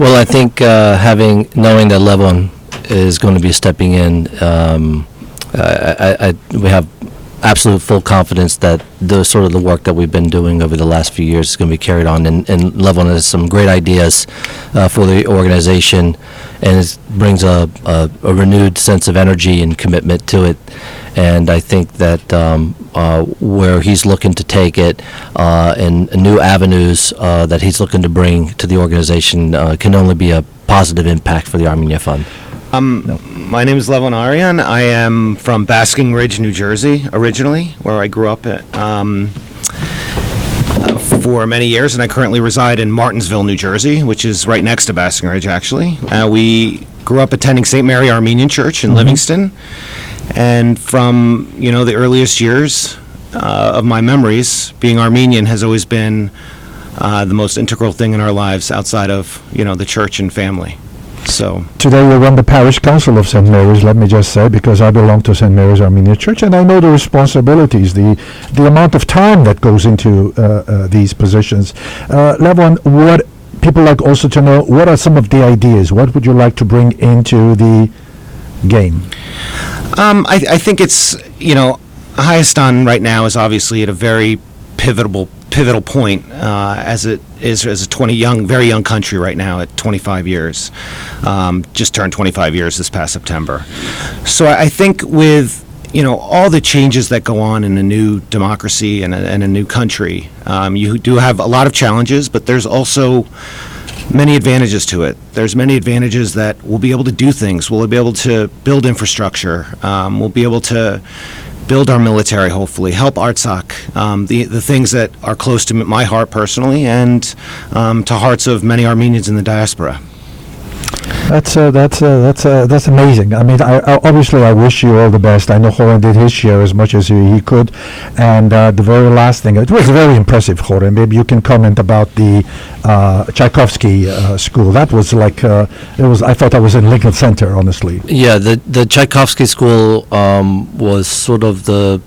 Well, I think knowing that Levon is going to be stepping in, we have absolute full confidence that the work that we've been doing over the last few years is going to be carried on, and Levon has some great ideas for the organization, and it brings a renewed sense of energy and commitment to it. And I think that where he's looking to take it and new avenues that he's looking to bring to the organization can only be a positive impact for the Armenia Fund. My name is Levon Arian. I am from Basking Ridge, New Jersey, originally, where I grew up for many years, and I currently reside in Martinsville, New Jersey, which is right next to Basking Ridge, actually. We grew up attending St. Mary Armenian Church in Livingston, and from, the earliest years of my memories, being Armenian has always been the most integral thing in our lives outside of, the church and family. So today we run the parish council of St. Mary's, let me just say, because I belong to St. Mary's Armenian Church, and I know the responsibilities, the amount of time that goes into these positions. Levon, what people like also to know, what are some of the ideas? What would you like to bring into the game? I think it's, Hayastan right now is obviously at a very pivotal point as it is as a very young country right now at 25 years. Just turned 25 years this past September. So I think with all the changes that go on in a new democracy and a new country, you do have a lot of challenges, but there's also many advantages to it. There's many advantages that we'll be able to do things. We'll be able to build infrastructure. We'll be able to build our military, hopefully, help ARTSOC, the things that are close to my heart personally and to hearts of many Armenians in the diaspora. That's amazing. I mean, I obviously I wish you all the best. I know Horan did his share as much as he could, and the very last thing, it was very impressive, Horan. Maybe you can comment about the Tchaikovsky school. That was like I thought I was in Lincoln Center, honestly. Yeah, the Tchaikovsky School was sort of a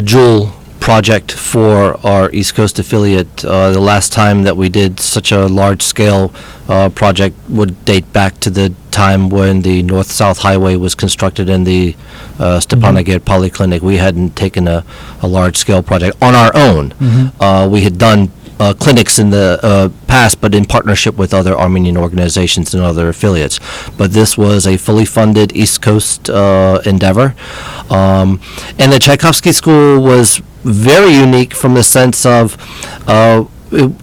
jewel project for our East Coast affiliate. The last time that we did such a large-scale project would date back to the time when the North-South Highway was constructed in the Stepanakert Polyclinic. We hadn't taken a large-scale project on our own. We had done clinics in the past, but in partnership with other Armenian organizations and other affiliates. But this was a fully funded East Coast endeavor. And the Tchaikovsky School was very unique from the sense of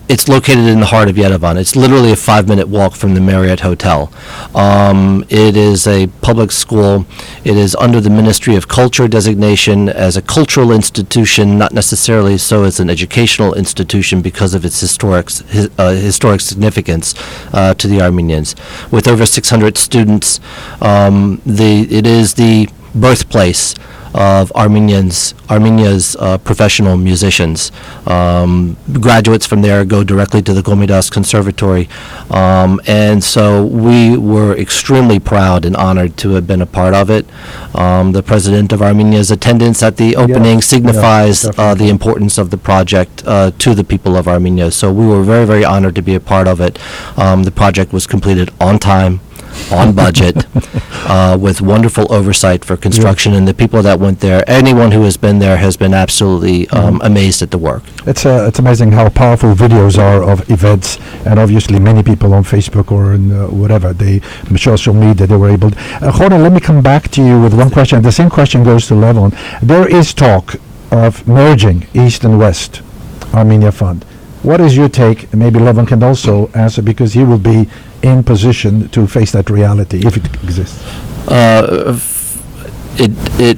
it's located in the heart of Yerevan. It's literally a 5-minute walk from the Marriott Hotel. It is a public school. It is under the Ministry of Culture designation as a cultural institution, not necessarily so as an educational institution because of its historic significance to the Armenians. With over 600 students, it is the birthplace of Armenia's professional musicians. Graduates from there go directly to the Gomidas Conservatory, and so we were extremely proud and honored to have been a part of it. The president of Armenia's attendance at the opening signifies the importance of the project to the people of Armenia. So we were very, very honored to be a part of it. The project was completed on time, on budget, with wonderful oversight for construction, and the people that went there, anyone who has been there has been absolutely amazed at the work. It's amazing how powerful videos are of events, and obviously many people on Facebook or in whatever, social media, they were able. Horan, let me come back to you with one question. The same question goes to Levon. There is talk of merging East and West Armenia Fund. What is your take? Maybe Levon can also answer because he will be in position to face that reality if it exists.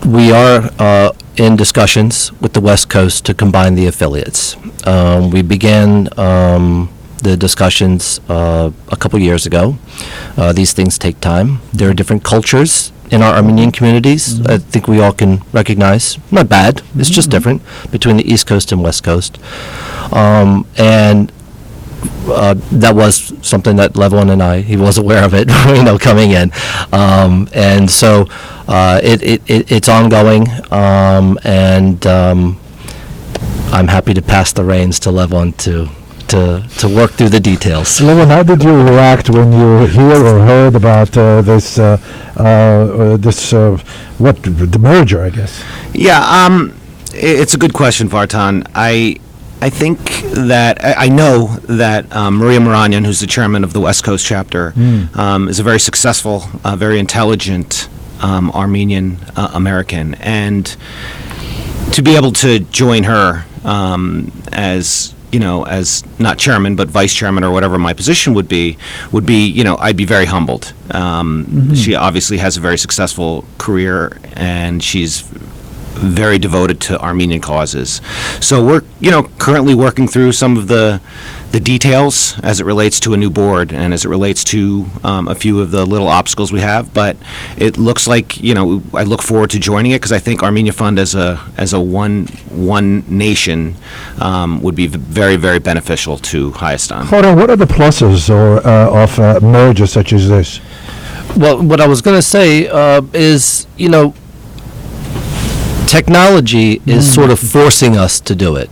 We are in discussions with the West Coast to combine the affiliates. We began the discussions a couple years ago. These things take time. There are different cultures in our Armenian communities. I think we all can recognize, not bad, it's just different between the East Coast and West Coast. And that was something that Levon and he was aware of it, coming in. And so it's ongoing, and I'm happy to pass the reins to Levon to to work through the details. Levin, how did you react when you hear or heard about the merger, I guess? Yeah, it's a good question, Vartan. I think that I know that Maria Moranyan, who's the chairman of the West Coast chapter, is a very successful, very intelligent Armenian American, and to be able to join her as as not chairman but vice chairman or whatever my position would be, I'd be very humbled. She obviously has a very successful career, and she's very devoted to Armenian causes. So we're, currently working through some of the details as it relates to a new board and as it relates to a few of the little obstacles we have. But it looks like, I look forward to joining it, because I think Armenia Fund as a one nation would be very, very beneficial to Hayastan. Horan, what are the pluses of mergers such as this? Well, what I was going to say is, technology is sort of forcing us to do it.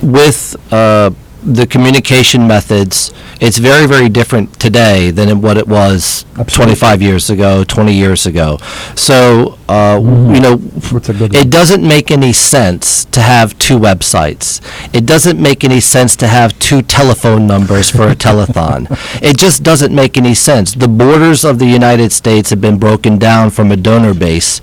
With the communication methods, it's very, very different today than what it was 25 years ago, 20 years ago. So, it doesn't make any sense to have two websites. It doesn't make any sense to have two telephone numbers for a telethon. It just doesn't make any sense. The borders of the United States have been broken down from a donor base,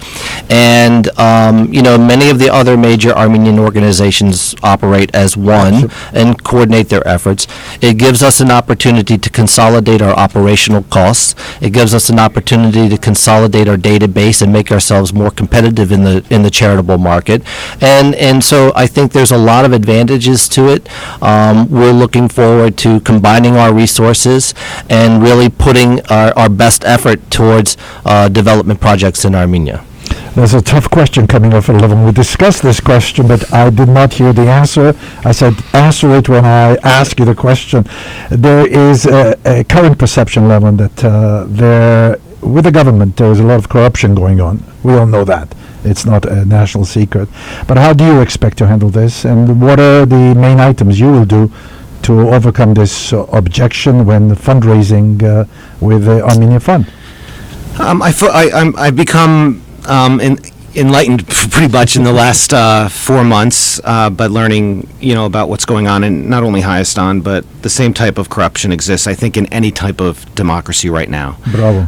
and many of the other major Armenian organizations operate as one and coordinate their efforts. It gives us an opportunity to consolidate our operational costs. It gives us an opportunity to consolidate our database and make ourselves more competitive in the charitable market. And so I think there's a lot of advantages to it. We're looking forward to combining our resources and really putting our best effort towards development projects in Armenia. There's a tough question coming up at 11. We discussed this question, but I did not hear the answer. I said, answer it when I ask you the question. There is a current perception, Levin, that with the government, there is a lot of corruption going on. We all know that. It's not a national secret. But how do you expect to handle this? And what are the main items you will do to overcome this objection when fundraising with the Armenian Fund? I've become enlightened pretty much in the last 4 months by learning, about what's going on in not only Hayastan, but the same type of corruption exists, I think, in any type of democracy right now. Bravo.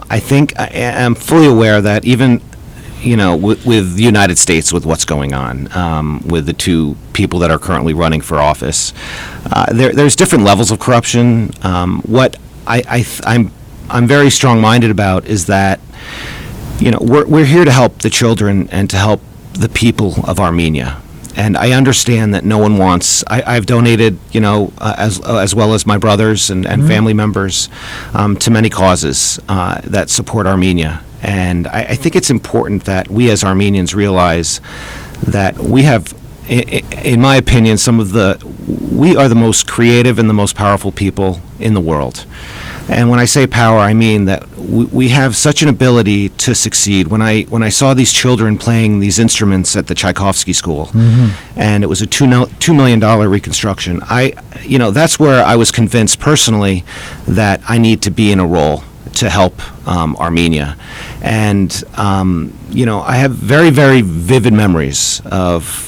I think I am fully aware that even, with the United States, with what's going on, with the two people that are currently running for office, there's different levels of corruption. What I'm very strong-minded about is that we're here to help the children and to help the people of Armenia. And I understand that no one wants. I've donated, as well as my brothers and family members, to many causes that support Armenia. And I think it's important that we as Armenians realize that we have, in my opinion, we are the most creative and the most powerful people in the world. And when I say power, I mean that we have such an ability to succeed. When I saw these children playing these instruments at the Tchaikovsky School, and it was a $2 million reconstruction, that's where I was convinced personally that I need to be in a role to help Armenia. And I have very, very vivid memories of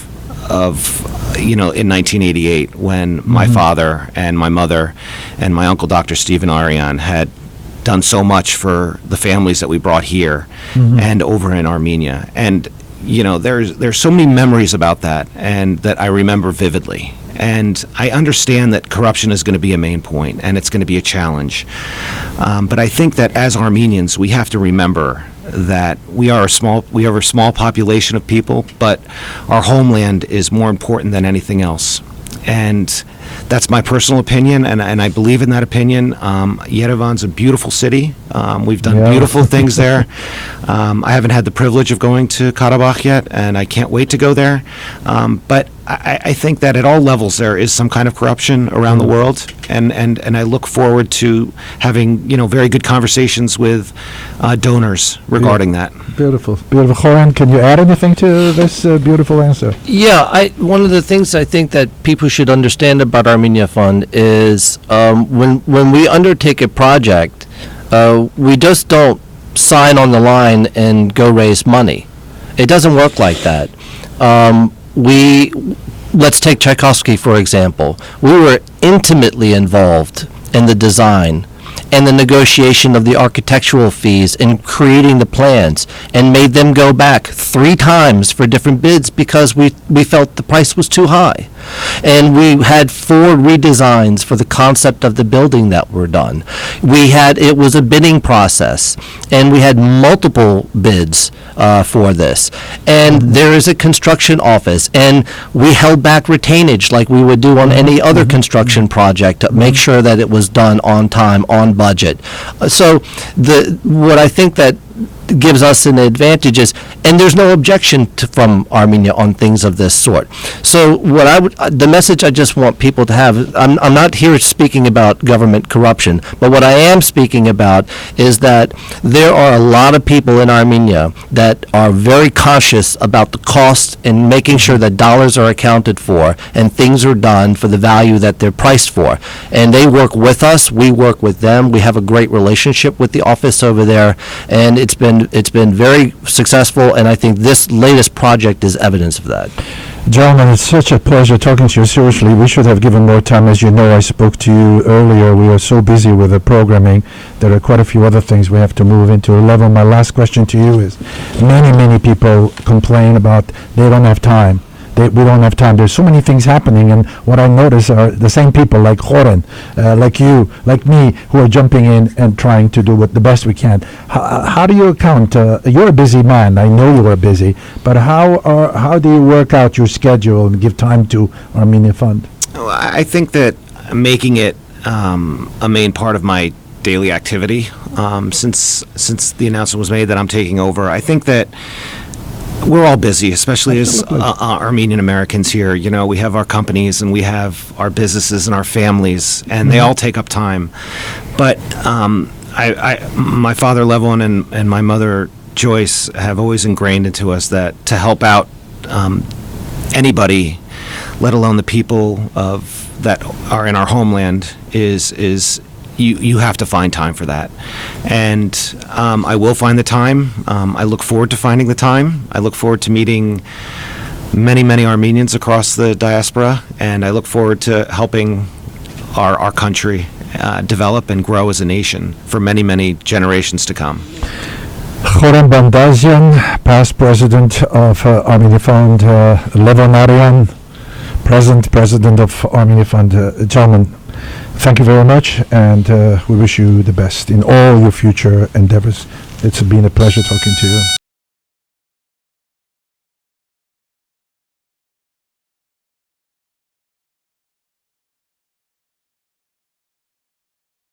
in 1988 when my father and my mother and my uncle Dr. Stephen Arian had done so much for the families that we brought here and over in Armenia. And there's so many memories about that, and that I remember vividly. And I understand that corruption is going to be a main point, and it's going to be a challenge. But I think that as Armenians, we have to remember that we have a small population of people, but our homeland is more important than anything else. And that's my personal opinion, and I believe in that opinion. Yerevan's a beautiful city. We've done Yeah. beautiful things there. I haven't had the privilege of going to Karabakh yet, and I can't wait to go there. But I think that at all levels there is some kind of corruption around the world, and I look forward to having very good conversations with donors regarding that. Beautiful, beautiful. Goran, can you add anything to this beautiful answer? Yeah, one of the things I think that people should understand about Armenia Fund is when we undertake a project, we just don't sign on the line and go raise money. It doesn't work like that. Let's take Tchaikovsky, for example. We were intimately involved in the design and the negotiation of the architectural fees and creating the plans, and made them go back 3 times for different bids because we felt the price was too high. And we had 4 redesigns for the concept of the building that were done. It was a bidding process, and we had multiple bids for this. And there is a construction office, and we held back retainage like we would do on any other construction project to make sure that it was done on time, on budget. So what I think that gives us an advantage is, and there's no objection from Armenia on things of this sort. So the message I just want people to have, I'm not here speaking about government corruption, but what I am speaking about is that there are a lot of people in Armenia that are very conscious about the cost and making sure that dollars are accounted for and things are done for the value that they're priced for. And they work with us, we work with them, we have a great relationship with the office over there, and it's been very successful, and I think this latest project is evidence of that. Gentlemen, it's such a pleasure talking to you. Seriously, we should have given more time. As you know, I spoke to you earlier. We are so busy with the programming. There are quite a few other things we have to move into. Levon, my last question to you is, many people complain about they don't have time. We don't have time. There's so many things happening, and what I notice are the same people like Goran, like you, like me, who are jumping in and trying to do the best we can. How do you account? You're a busy man. I know you are busy, but how do you work out your schedule and give time to Armenia Fund? Well, I think that making it a main part of my daily activity since the announcement was made that I'm taking over, I think that we're all busy, especially as Armenian Americans here. We have our companies and we have our businesses and our families, and they all take up time. But my father Levon and my mother Joyce have always ingrained into us that to help out anybody, let alone the people that are in our homeland, is you have to find time for that. And I will find the time. I look forward to finding the time. I look forward to meeting many Armenians across the diaspora, and I look forward to helping our country develop and grow as a nation for many generations to come. Goran Bandazian, past president of Armenia Fund, Levon Aryan, present president of Armenia Fund. Gentlemen, thank you very much, and we wish you the best in all your future endeavors. It's been a pleasure talking to you.